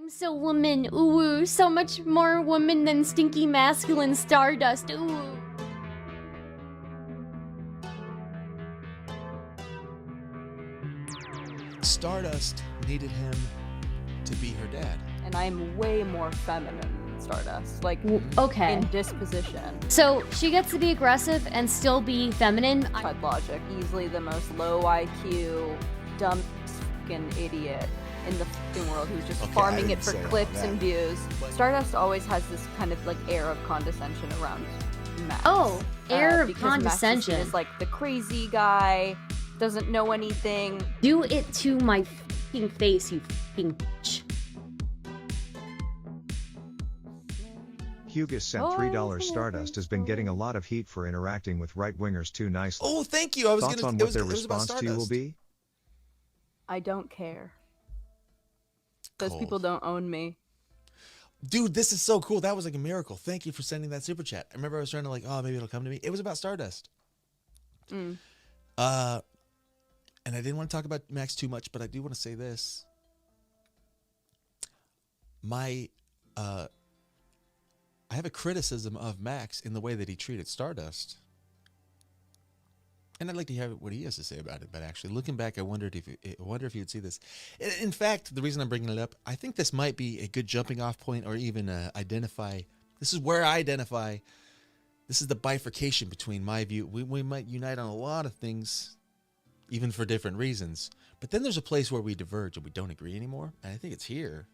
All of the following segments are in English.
I'm so woman, ooh, so much more woman than stinky masculine Stardust, ooh. Stardust needed him to be her dad. And I'm way more feminine than Stardust, like Okay. in disposition. So she gets to be aggressive and still be feminine. ChudLogic, easily the most low IQ, dumb fucking idiot in the fucking world who's just farming it for clicks and views. Stardust always has this kind of like air of condescension around Max. Oh, air of because condescension. Max is like the crazy guy, doesn't know anything. Do it to my fucking face, you fucking bitch. Hugis sent $3. Stardust has been getting a lot of heat for interacting with right-wingers too nicely. Oh, thank you. I was Thoughts gonna, on it what was, their it was about response to you will Stardust. be? I don't care. Those Cold. people don't own me. Dude, this is so cool. That was like a miracle. Thank you for sending that super chat. I remember I was trying to like, oh, maybe it'll come to me. It was about Stardust. Mm. And I didn't want to talk about Max too much, but I do want to say this. I have a criticism of Max in the way that he treated Stardust. And I'd like to hear what he has to say about it. But actually, looking back, I wonder if you would see this. In fact, the reason I'm bringing it up, I think this might be a good jumping off point, or even identify. This is where I identify. This is the bifurcation between my view. We might unite on a lot of things, even for different reasons. But then there's a place where we diverge and we don't agree anymore. And I think it's here.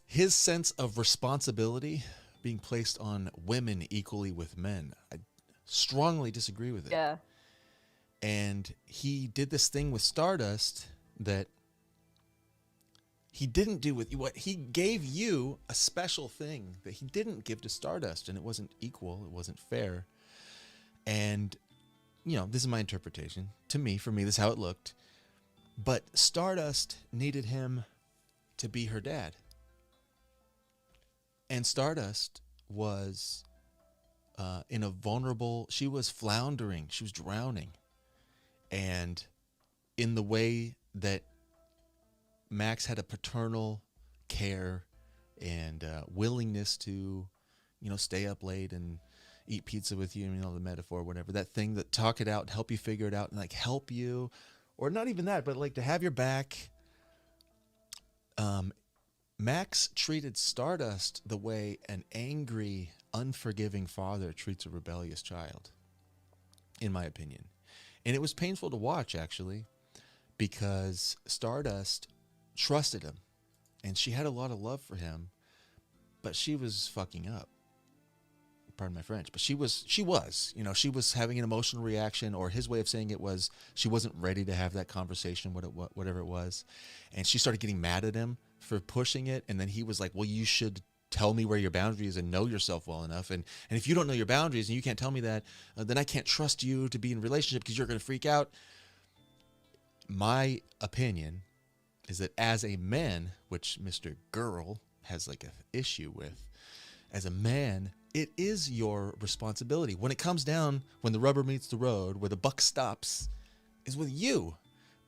His sense of responsibility being placed on women equally with men, I strongly disagree with it. Yeah. And he did this thing with Stardust that he didn't do with you. What he gave you a special thing that he didn't give to Stardust, and it wasn't equal, it wasn't fair. And you know, this is my interpretation. For me, this is how it looked. But Stardust needed him to be her dad. And Stardust was in a vulnerable, she was floundering, she was drowning. And in the way that Max had a paternal care and willingness to, you know, stay up late and eat pizza with you, you know, the metaphor, whatever, that thing that talk it out, help you figure it out, and like help you, or not even that, but like to have your back. Max treated Stardust the way an angry, unforgiving father treats a rebellious child, in my opinion. And it was painful to watch, actually, because Stardust trusted him, and she had a lot of love for him, but she was fucking up. Pardon my French, but she was, you know, she was having an emotional reaction, or his way of saying it was she wasn't ready to have that conversation, whatever it was. And she started getting mad at him for pushing it. And then he was like, well, you should tell me where your boundaries and know yourself well enough. And if you don't know your boundaries and you can't tell me that, then I can't trust you to be in a relationship because you're going to freak out. My opinion is that as a man, which MrGirl has like an issue with, as a man, it is your responsibility. When it comes down, when the rubber meets the road, where the buck stops, is with you.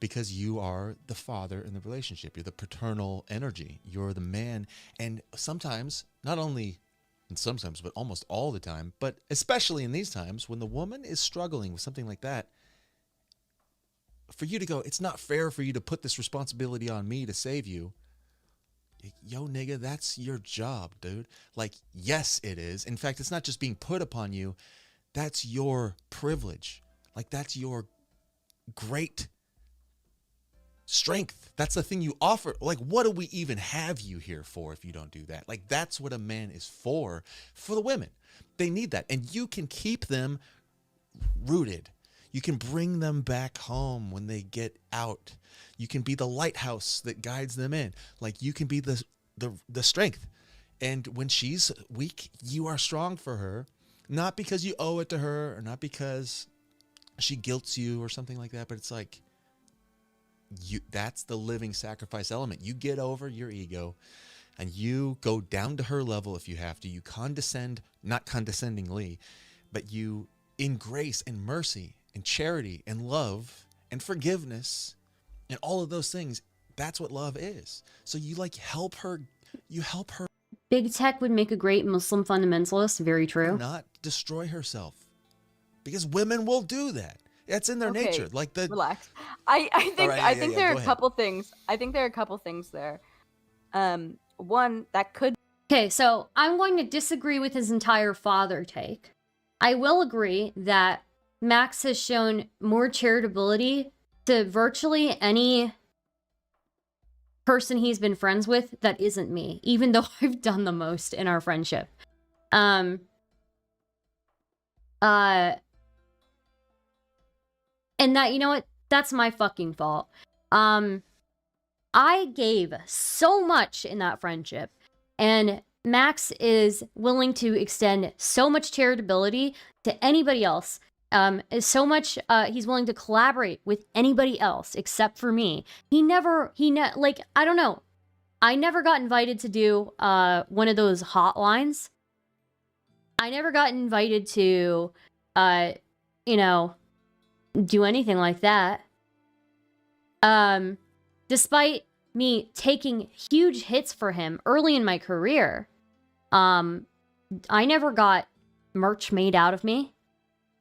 Because you are the father in the relationship. You're the paternal energy. You're the man. And sometimes, not only, and sometimes, but almost all the time, but especially in these times, when the woman is struggling with something like that, for you to go, it's not fair for you to put this responsibility on me to save you. Yo, nigga, that's your job, dude. Like, yes, it is. In fact, it's not just being put upon you. That's your privilege. Like, that's your great strength. That's the thing you offer. Like, what do we even have you here for if you don't do that? Like, that's what a man is for the women. They need that. And you can keep them rooted. You can bring them back home when they get out. You can be the lighthouse that guides them in. Like, you can be the strength. And when she's weak, you are strong for her. Not because you owe it to her, or not because she guilts you or something like that, but it's like, that's the living sacrifice element. You get over your ego and you go down to her level if you have to. You condescend, not condescendingly, but you, in grace and mercy and charity and love and forgiveness, and all of those things. That's what love is. So you like help her. You help her Big tech would make a great Muslim fundamentalist. Very true. not destroy herself, because women will do that. That's in their nature. Like the relax. I think right, I yeah, think yeah, there are go a ahead. couple things. I think there are a couple things there. One that could. Okay, so I'm going to disagree with his entire father take. I will agree that Max has shown more charitability to virtually any person he's been friends with that isn't me, even though I've done the most in our friendship. And that, you know what? That's my fucking fault. I gave so much in that friendship, and Max is willing to extend so much charitability to anybody else. Is so much, he's willing to collaborate with anybody else except for me. Like, I don't know. I never got invited to do, one of those hotlines. I never got invited to, you know, do anything like that. Despite me taking huge hits for him early in my career, I never got merch made out of me.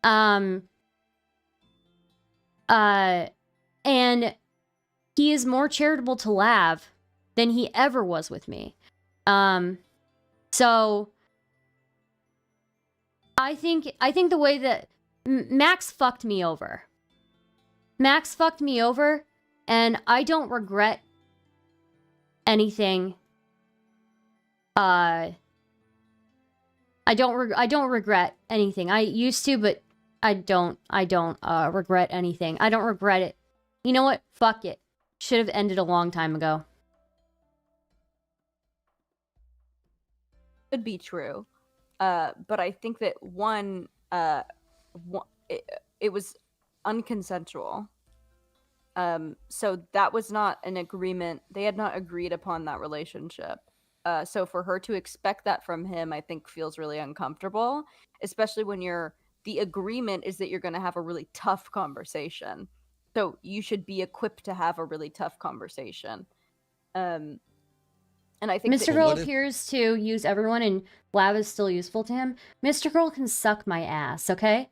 And he is more charitable to Lav than he ever was with me. So I think the way that Max fucked me over. Max fucked me over, and I don't regret anything. I don't regret anything. I used to, but I don't regret anything. I don't regret it. You know what? Fuck it. Should have ended a long time ago. Could be true. But I think that it was unconsensual. So that was not an agreement. They had not agreed upon that relationship. So for her to expect that from him, I think feels really uncomfortable, especially when the agreement is that you're going to have a really tough conversation. So you should be equipped to have a really tough conversation. And I think MrGirl appears to use everyone, and Lav is still useful to him. MrGirl can suck my ass, okay?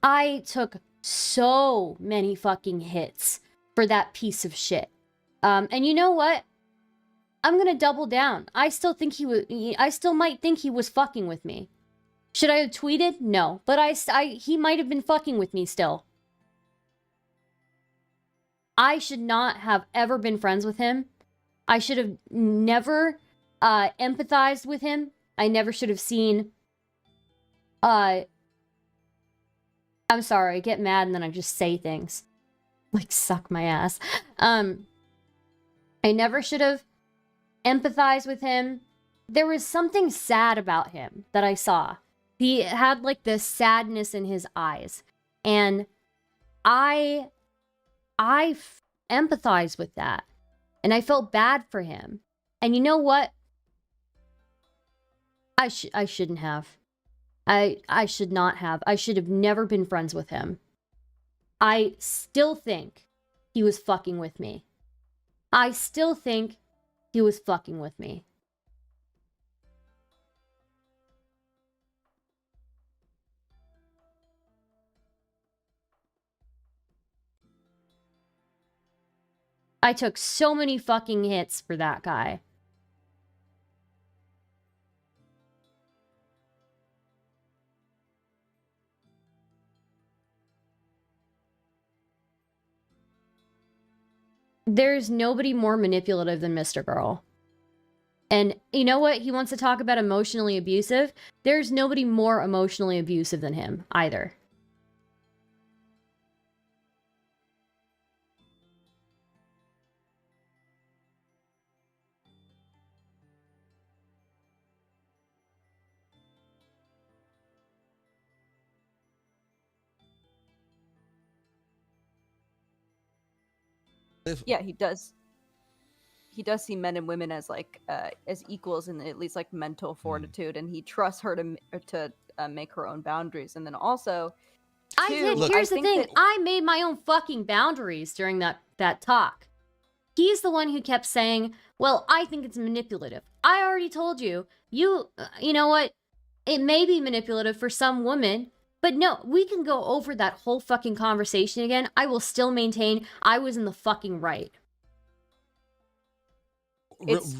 I took so many fucking hits for that piece of shit. And you know what? I'm gonna double down. I still might think he was fucking with me. Should I have tweeted? No. But he might have been fucking with me still. I should not have ever been friends with him. I should have never empathized with him. I never should have seen... I'm sorry, I get mad and then I just say things. Like, suck my ass. I never should have empathized with him. There was something sad about him that I saw. He had, like, this sadness in his eyes. And I empathized with that. And I felt bad for him. And you know what? I shouldn't have. I should not have. I should have never been friends with him. I still think he was fucking with me. I still think he was fucking with me. I took so many fucking hits for that guy. There's nobody more manipulative than MrGirl. And you know what? He wants to talk about emotionally abusive. There's nobody more emotionally abusive than him, either. Yeah, he does. He does see men and women as like as equals in at least like mental fortitude, and he trusts her to make her own boundaries. And then also, Here's the thing. I made my own fucking boundaries during that talk. He's the one who kept saying, well, I think it's manipulative. I already told you. You know what? It may be manipulative for some women, but no, we can go over that whole fucking conversation again. I will still maintain I was in the fucking right.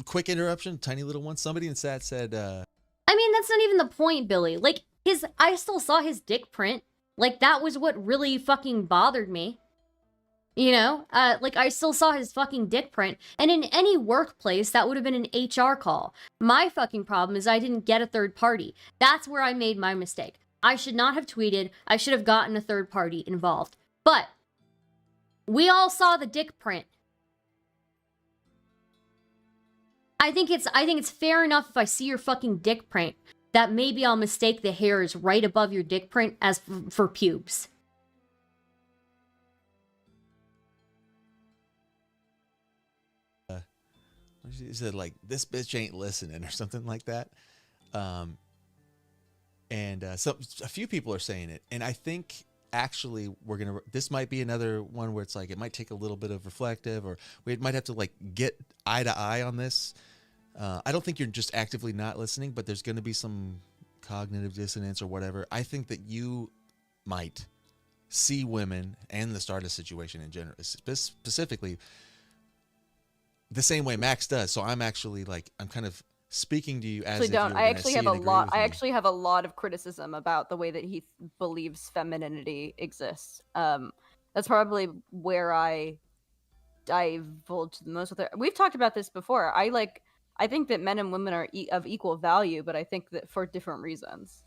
Quick interruption, tiny little one. Somebody in chat said, I mean, that's not even the point, Billy. Like, I still saw his dick print. Like, that was what really fucking bothered me. You know? Like, I still saw his fucking dick print. And in any workplace, that would have been an HR call. My fucking problem is I didn't get a third party. That's where I made my mistake. I should not have tweeted. I should have gotten a third party involved. But we all saw the dick print. I think it's fair enough if I see your fucking dick print that maybe I'll mistake the hairs right above your dick print as for pubes. He said, like, this bitch ain't listening or something like that. So a few people are saying it. And I think actually this might be another one where it's like, it might take a little bit of reflective, or we might have to like get eye to eye on this. I don't think you're just actively not listening, but there's going to be some cognitive dissonance or whatever. I think that you might see women and the Stardust situation in general, specifically the same way Max does. So I'm actually like, I'm kind of speaking to you as if don't. You I actually have a lot. I me. actually have a lot of criticism about the way that he believes femininity exists. That's probably where I divulge the most with her. We've talked about this before. I think that men and women are of equal value, but I think that for different reasons.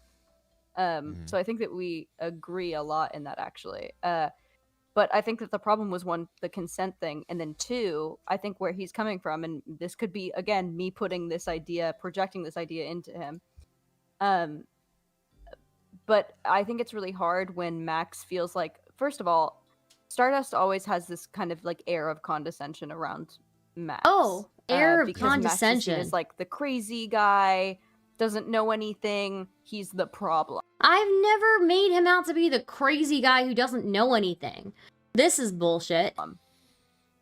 So I think that we agree a lot in that, actually. But I think that the problem was, one, the consent thing, and then two, I think where he's coming from, and this could be, again, me projecting this idea into him. But I think it's really hard when Max feels like, first of all, Stardust always has this kind of like air of condescension around Max. Oh, air of condescension. Max is like the crazy guy, doesn't know anything, he's the problem. I've never made him out to be the crazy guy who doesn't know anything. This is bullshit.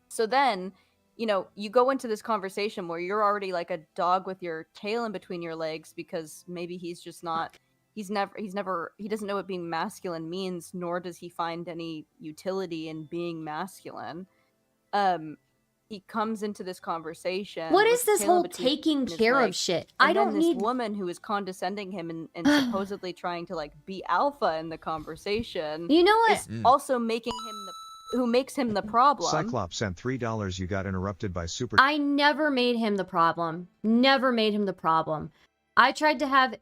So then, you know, you go into this conversation where you're already like a dog with your tail in between your legs because maybe he's just not, he doesn't know what being masculine means, nor does he find any utility in being masculine. He comes into this conversation. What is this whole taking care of shit? I don't need this woman who is condescending him and supposedly trying to like be alpha in the conversation. You know what? Is also making him who makes him the problem. Cyclops sent $3. You got interrupted by Super. I never made him the problem. Never made him the problem. I tried to have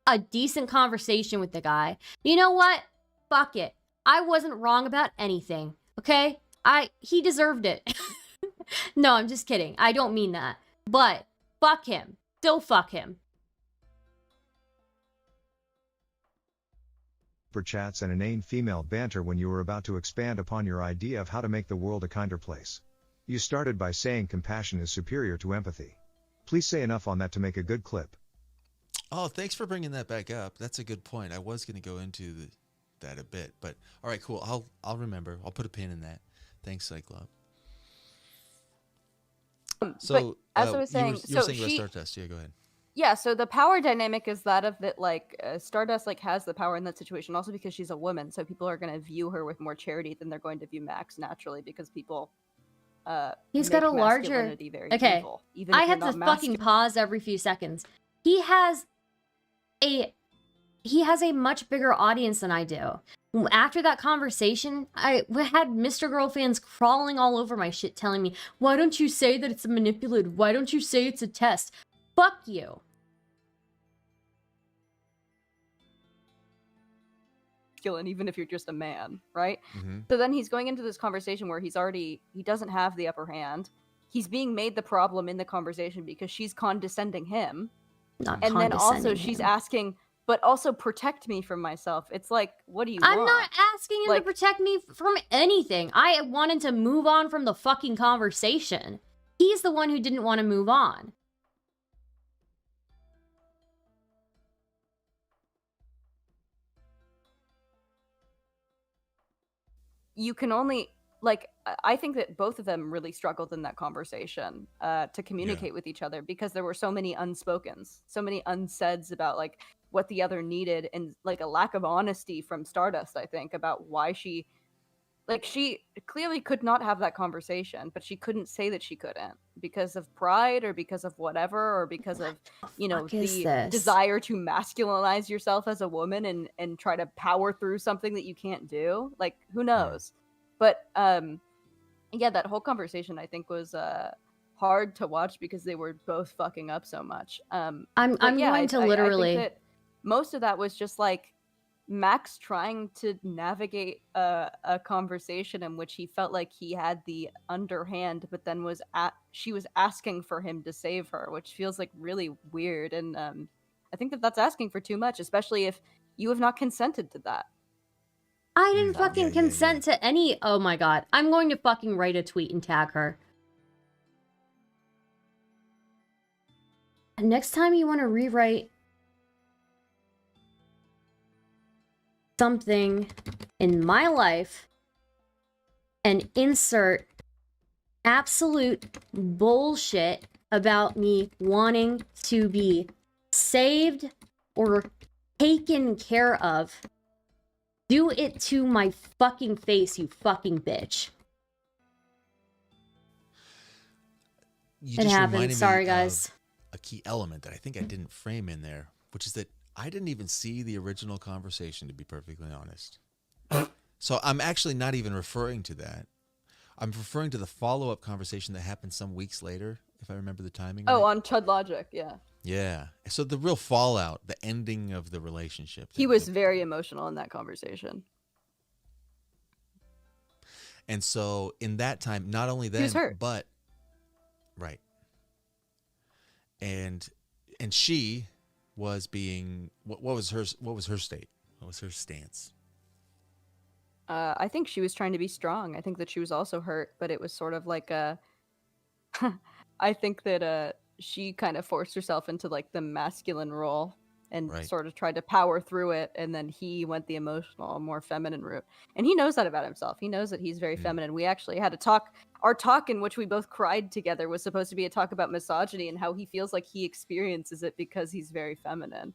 a decent conversation with the guy. You know what? Fuck it. I wasn't wrong about anything. Okay? He deserved it. No, I'm just kidding. I don't mean that. But fuck him. Still fuck him. Super chats and inane female banter when you were about to expand upon your idea of how to make the world a kinder place. You started by saying compassion is superior to empathy. Please say enough on that to make a good clip. Oh, thanks for bringing that back up. That's a good point. I was going to go into that a bit, but all right, cool. I'll remember. I'll put a pin in that. Thanks, Cyclops. So, as I was saying, you were saying about Stardust. Yeah, go ahead. Yeah, so the power dynamic is that of that, like, Stardust, like, has the power in that situation, also because she's a woman, so people are going to view her with more charity than they're going to view Max, naturally, because people, he's got a larger... very okay, evil, even I if have you're to not fucking pause every few seconds. He has a much bigger audience than I do. After that conversation, I had MrGirl fans crawling all over my shit telling me, why don't you say that it's manipulated? Why don't you say it's a test? Fuck you. Even if you're just a man, right? Mm-hmm. So then he's going into this conversation where he doesn't have the upper hand. He's being made the problem in the conversation because she's condescending him. And then also she's asking, but also protect me from myself. It's like, what do you want? I'm not asking him to protect me from anything. I wanted to move on from the fucking conversation. He's the one who didn't want to move on. you can only like I think that both of them really struggled in that conversation to communicate with each other because there were so many unspokens, so many unsaids about like what the other needed, and like a lack of honesty from Stardust, I think, about why she clearly could not have that conversation, but she couldn't say that she couldn't because of pride or because of whatever, or because of, you know, the desire to masculinize yourself as a woman and try to power through something that you can't do. Like, who knows? But yeah, that whole conversation I think was hard to watch because they were both fucking up so much. I'm going to literally. I think that most of that was just like Max trying to navigate a conversation in which he felt like he had the underhand, but then she was asking for him to save her, which feels like really weird. And I think that that's asking for too much, especially if you have not consented to that. I didn't fucking consent to any. Oh my god. I'm going to fucking write a tweet and tag her. Next time you want to rewrite something in my life and insert absolute bullshit about me wanting to be saved or taken care of, do it to my fucking face, you fucking bitch. It happened. Sorry, guys. A key element that I think I didn't frame in there, which is that I didn't even see the original conversation, to be perfectly honest. So I'm actually not even referring to that. I'm referring to the follow-up conversation that happened some weeks later, if I remember the timing. Oh, right. On ChudLogic, yeah. Yeah. So the real fallout, the ending of the relationship. He was very emotional in that conversation. And so in that time, not only then, but right. And she was being what was her state? What was her stance? I think she was trying to be strong. I think that she was also hurt, but it was sort of like a I think that she kind of forced herself into like the masculine role and sort of tried to power through it, and then he went the emotional, more feminine route. And he knows that about himself. He knows that he's very feminine. We actually had a talk. Our talk in which we both cried together was supposed to be a talk about misogyny and how he feels like he experiences it because he's very feminine.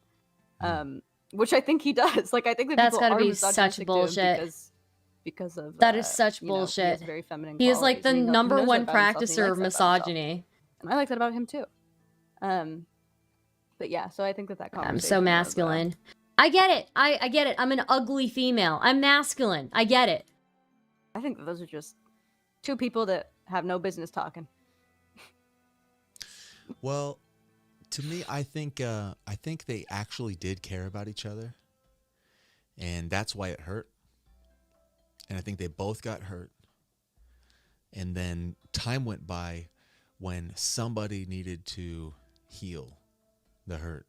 Which I think he does. Like, I think that that's people gotta are be such bullshit. Because of that is such bullshit. Very feminine. He is like the number one practicer of misogyny, and I like that about him too. But yeah, so I think that conversation. I'm so masculine. I get it. I get it. I'm an ugly female. I'm masculine. I get it. I think that those are just two people that have no business talking. Well, to me, I think they actually did care about each other, and that's why it hurt. And I think they both got hurt. And then time went by when somebody needed to heal the hurt.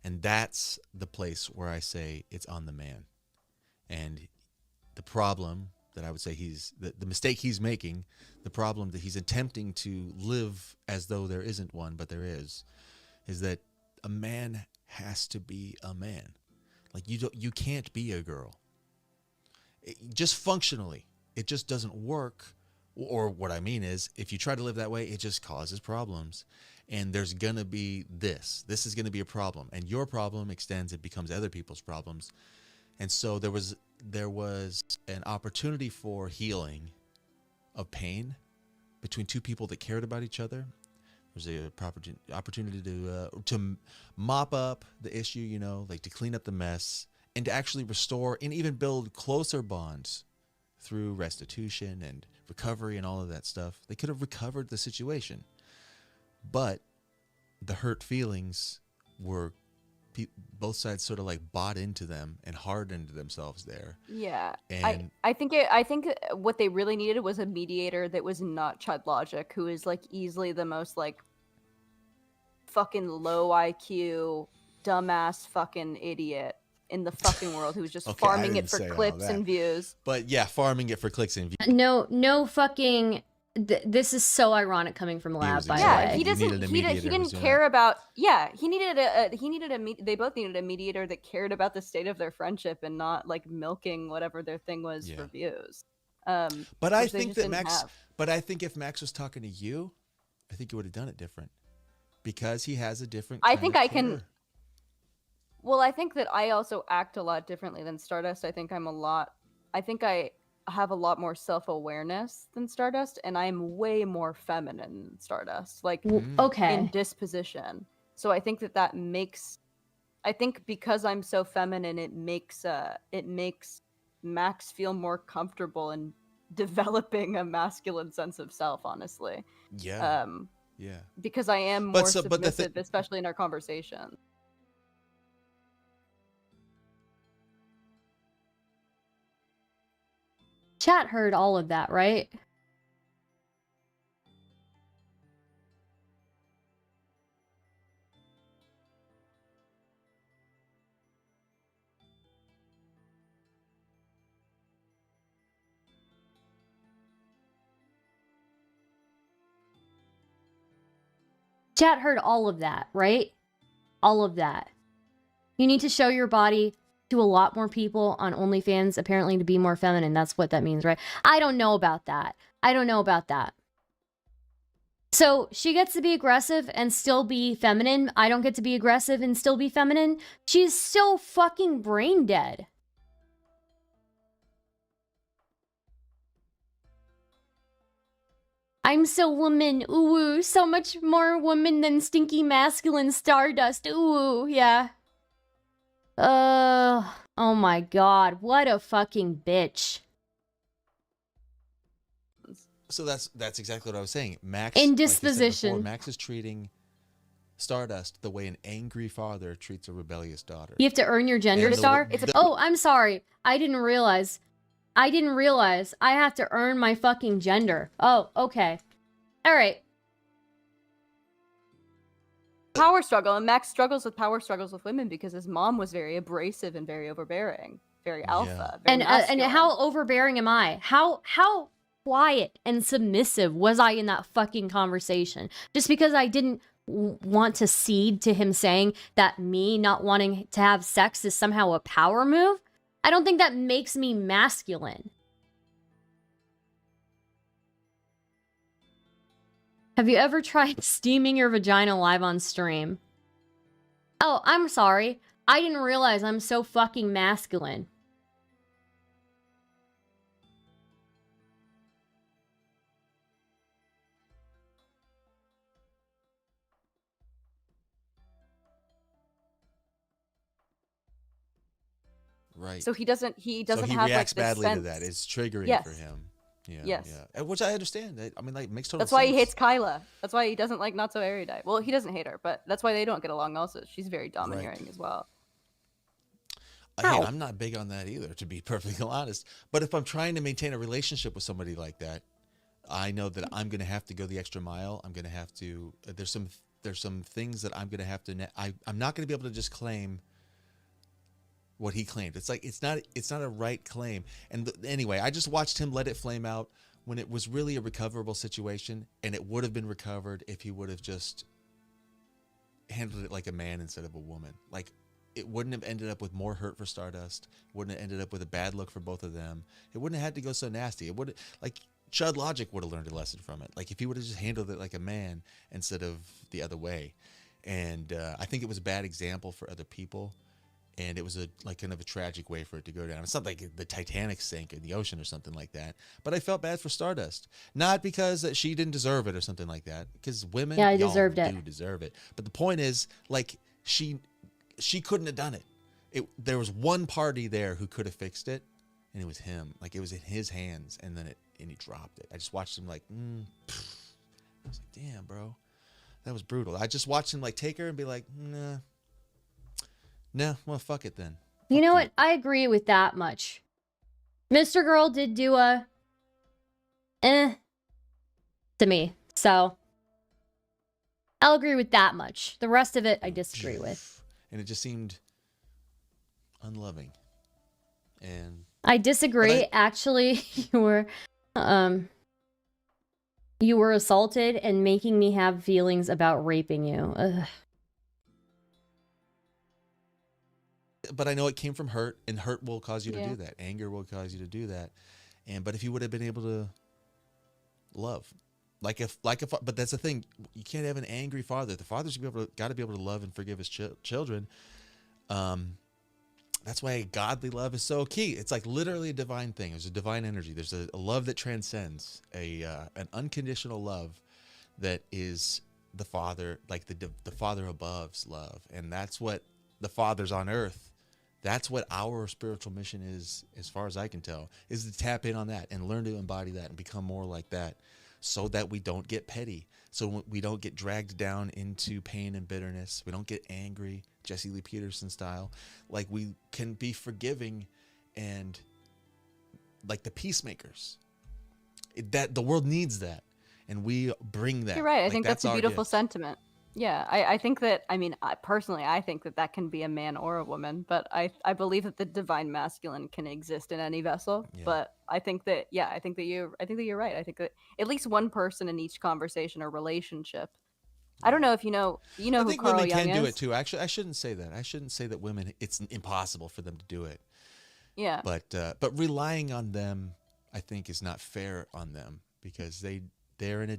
And that's the place where I say it's on the man. And the problem that I would say the mistake he's making, the problem that he's attempting to live as though there isn't one, but there is that a man has to be a man. Like, you can't be a girl. Just functionally, it just doesn't work. Or what I mean is, if you try to live that way, it just causes problems. And there's going to be this is going to be a problem. And your problem extends, it becomes other people's problems. And so there was an opportunity for healing of pain between two people that cared about each other. There's an opportunity to mop up the issue, like to clean up the mess, and to actually restore and even build closer bonds through restitution and recovery and all of that stuff. They could have recovered the situation, but the hurt feelings were both sides sort of like bought into them and hardened themselves there. Yeah, and I think what they really needed was a mediator that was not ChudLogic, who is like easily the most like fucking low IQ, dumbass fucking idiot in the fucking world, who's just farming it for clicks and views. But yeah, farming it for clicks and views. No fucking. This is so ironic coming from Lav, by the way. He didn't care about. Yeah, he needed they both needed a mediator that cared about the state of their friendship and not like milking whatever their thing was for views. But I which they think just that didn't Max. have. But I think if Max was talking to you, I think he would have done it different because he has a different. I kind think of I can. care. Well, I think that I also act a lot differently than Stardust. I think I have a lot more self-awareness than Stardust, and I'm way more feminine than Stardust, like in Okay. disposition. So I think that makes. I think because I'm so feminine, it makes Max feel more comfortable in developing a masculine sense of self. Honestly, Yeah. Yeah. because I am But more so, but the submissive, especially in our conversations. Chat heard all of that, right? Chat heard all of that, right? All of that. You need to show your body to a lot more people on OnlyFans, apparently, to be more feminine. That's what that means, right? I don't know about that. I don't know about that. So she gets to be aggressive and still be feminine. I don't get to be aggressive and still be feminine. She's so fucking brain dead. I'm so woman, ooh, so much more woman than stinky masculine Stardust, ooh, yeah. Oh my god, what a fucking bitch. So that's exactly what I was saying. Max, Indisposition. like I said before, Max is treating Stardust the way an angry father treats a rebellious daughter. You have to earn your gender And the- star? the- Oh, I'm sorry. I didn't realize I have to earn my fucking gender. Oh, okay. Alright. Power struggle, and Max struggles with women because his mom was very abrasive and very overbearing, very alpha, very And masculine. how overbearing am I? How quiet and submissive was I in that fucking conversation? Just because I didn't want to cede to him saying that me not wanting to have sex is somehow a power move? I don't think that makes me masculine. Have you ever tried steaming your vagina live on stream? Oh, I'm sorry. I didn't realize I'm so fucking masculine. Right. So he doesn't So he have reacts like badly this to that. sense. It's triggering Yes. for him. Yeah. Yes. Yeah. Which I understand. I mean, like, makes total That's sense. why he hates Kyla. That's why he doesn't like Not So Erudite. Well, he doesn't hate her, but that's why they don't get along also. She's very domineering as well. Hey, I'm not big on that either, to be perfectly honest. But if I'm trying to maintain a relationship with somebody like that, I know that I'm going to have to go the extra mile. I'm going to have to. There's some things that I'm going to have to. I'm not going to be able to just claim what he claimed. It's like it's not a right claim. And anyway, I just watched him let it flame out when it was really a recoverable situation, and it would have been recovered if he would have just handled it like a man instead of a woman. Like, it wouldn't have ended up with more hurt for Stardust. Wouldn't have ended up with a bad look for both of them. It wouldn't have had to go so nasty. It would, like, ChudLogic would have learned a lesson from it. Like, if he would have just handled it like a man instead of the other way. And I think it was a bad example for other people. And it was kind of a tragic way for it to go down. It's not like the Titanic sank in the ocean or something like that. But I felt bad for Stardust. Not because she didn't deserve it or something like that. Because women Yeah, I y'all deserved it. do deserve it. But the point is, like, she couldn't have done it. There was one party there who could have fixed it, and it was him. Like, it was in his hands, and he dropped it. I just watched him like, I was like, damn, bro, that was brutal. I just watched him like take her and be like, nah, well, fuck it then. You know what? I agree with that much. MrGirl did do a to me, so I'll agree with that much. The rest of it, I disagree with. And it just seemed unloving. And I disagree. Actually, you were assaulted and making me have feelings about raping you. Ugh. But I know it came from hurt, and hurt will cause you to do that. Anger will cause you to do that. but if he would have been able to love, but that's the thing, you can't have an angry father. The father's got to be able to love and forgive his children. That's why godly love is so key. It's like literally a divine thing. There's a divine energy. There's a love that transcends, an unconditional love that is the Father, like the Father above's love. And that's what the fathers on earth, that's what our spiritual mission is, as far as I can tell, is to tap in on that and learn to embody that and become more like that, so that we don't get petty, so we don't get dragged down into pain and bitterness. We don't get angry, Jesse Lee Peterson style. Like, we can be forgiving and like the peacemakers. That the world needs that, and we bring that. You're right. I Like, think that's a our beautiful gift. sentiment. Yeah, I think that, I mean, personally, I think that can be a man or a woman, but I believe that the divine masculine can exist in any vessel. Yeah. But I think that, yeah, I think that you're right. I think that at least one person in each conversation or relationship. I don't know if you know I who think Carl women Jung can do is. it too. Actually, I shouldn't say that. I shouldn't say that women, it's impossible for them to do it. Yeah. But relying on them, I think, is not fair on them, because they're in a,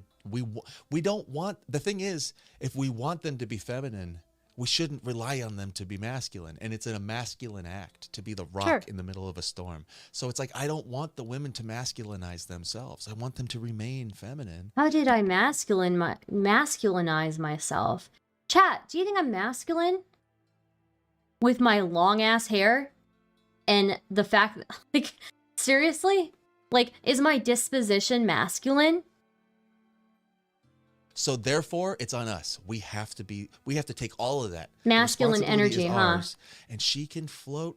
we don't want, the thing is, if we want them to be feminine, we shouldn't rely on them to be masculine. And it's a masculine act to be the rock Sure. in the middle of a storm. So it's like, I don't want the women to masculinize themselves. I want them to remain feminine. How did I masculinize myself? Chat, do you think I'm masculine? With my long ass hair? And the fact that, like, seriously? Like, is my disposition masculine? So therefore, it's on us. We have to take all of that. Masculine Responsibility energy, is huh? ours, and she can float.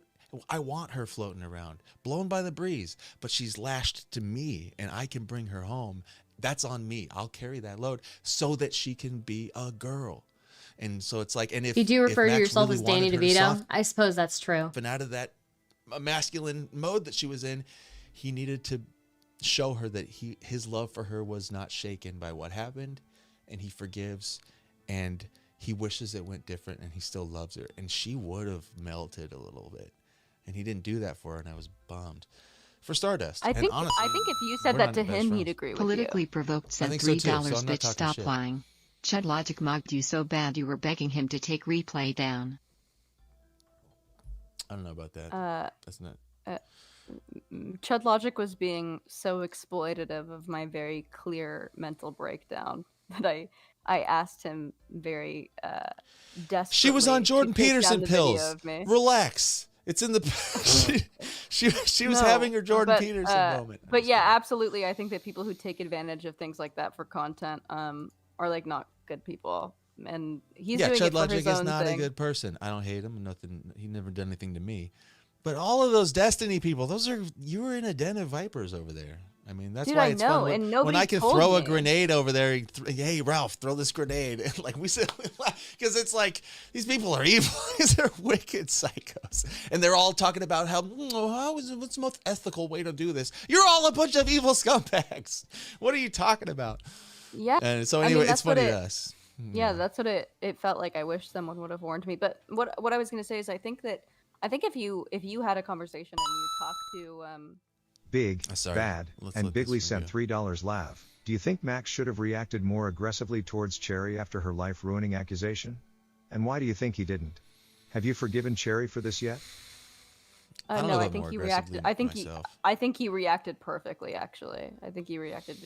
I want her floating around, blown by the breeze, but she's lashed to me, and I can bring her home. That's on me. I'll carry that load so that she can be a girl. And so it's like, and if You do refer to Max yourself really as Danny wanted her to DeVito? soften I suppose that's true. out of that masculine mode that she was in, he needed to show her that his love for her was not shaken by what happened, and he forgives, and he wishes it went different, and he still loves her. And she would have melted a little bit, and he didn't do that for her, and I was bummed. For Stardust, I think honestly, if you said we're that not to best him, friends. he'd agree with Politically you. provoked I said think so too, so $3 I'm not bitch talking stop shit. lying. ChudLogic mocked you so bad you were begging him to take replay down. I don't know about that. That's not. ChudLogic was being so exploitative of my very clear mental breakdown that I asked him very desperately. She was on Jordan to take down Peterson the video pills. of me. Relax. It's in the. she was No, having her Jordan but, Peterson moment. But yeah, absolutely. I think that people who take advantage of things like that for content are like not good people. And he's doing it for ChudLogic his is own not thing. a good person. I don't hate him. Nothing. He never done anything to me. But all of those Destiny people, you were in a den of vipers over there. I mean, that's Dude, why I it's know, fun and when nobody I can told throw a me. grenade over there. Hey, Ralph, throw this grenade. And like we said, because it's like these people are evil. They're wicked psychos, and they're all talking about what's the most ethical way to do this. You're all a bunch of evil scumbags. What are you talking about? Yeah. And so I mean, anyway, that's it's funny what to us. Yeah, that's what it felt like. I wish someone would have warned me. But what I was gonna say is I think if you had a conversation and you talked to Big, Sorry. Bad, Let's and let this Bigly one sent go. $3 lav. Do you think Max should have reacted more aggressively towards Cherry after her life-ruining accusation? And why do you think he didn't? Have you forgiven Cherry for this yet? I don't no, know I about think more he aggressively reacted. myself. I think he reacted perfectly. Actually, I think he reacted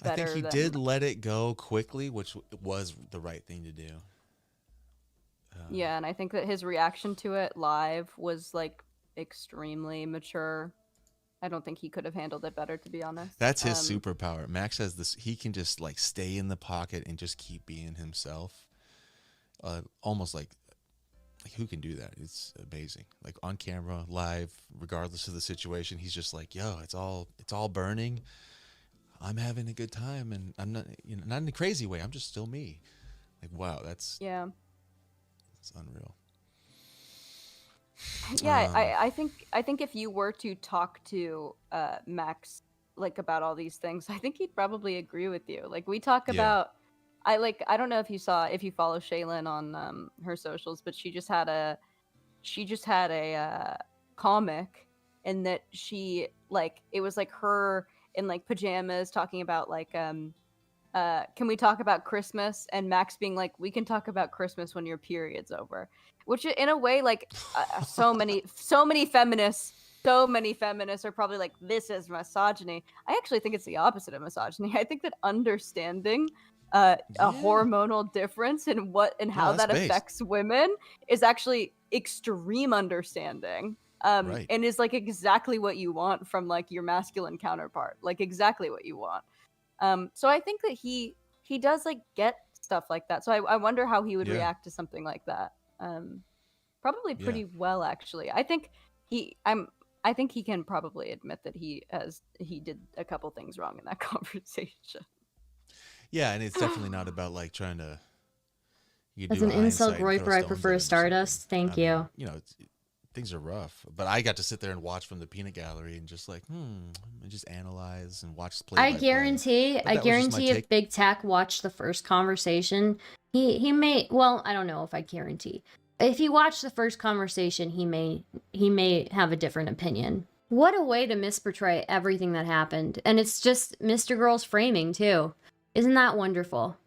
better. I think he than, did let it go quickly, which was the right thing to do. Yeah, and I think that his reaction to it live was like extremely mature. I don't think he could have handled it better, to be honest. That's his superpower. Max has this. He can just like stay in the pocket and just keep being himself. Almost like who can do that? It's amazing. Like on camera, live, regardless of the situation, he's just like, yo, it's all burning. I'm having a good time, and I'm not, not in a crazy way. I'm just still me. Like, wow, that's unreal. Yeah, I think if you were to talk to Max like about all these things, I think he'd probably agree with you. Like we talk about, I don't know if you follow Shaylin on her socials, but she just had a comic and that she like it was like her in like pajamas talking about like can we talk about Christmas, and Max being like, we can talk about Christmas when your period's over, which in a way like so many feminists are probably like, this is misogyny. I actually think it's the opposite of misogyny. I think that understanding a hormonal difference in what and how that affects women is actually extreme understanding. Right. And is like exactly what you want from like your masculine counterpart, like exactly what you want. So I think that he does like get stuff like that. So I wonder how he would react to something like that. Probably pretty well, actually. I think he can probably admit that he did a couple things wrong in that conversation. Yeah, and it's definitely not about like trying to. As an incel groiper, I prefer Stardust. Thank you. You know, things are rough, but I got to sit there and watch from the peanut gallery and just like, and just analyze and watch the play. I guarantee if Big Tech watched the first conversation, he may. Well, I don't know if I guarantee. If he watched the first conversation, he may have a different opinion. What a way to misportray everything that happened, and it's just MrGirl's framing too. Isn't that wonderful?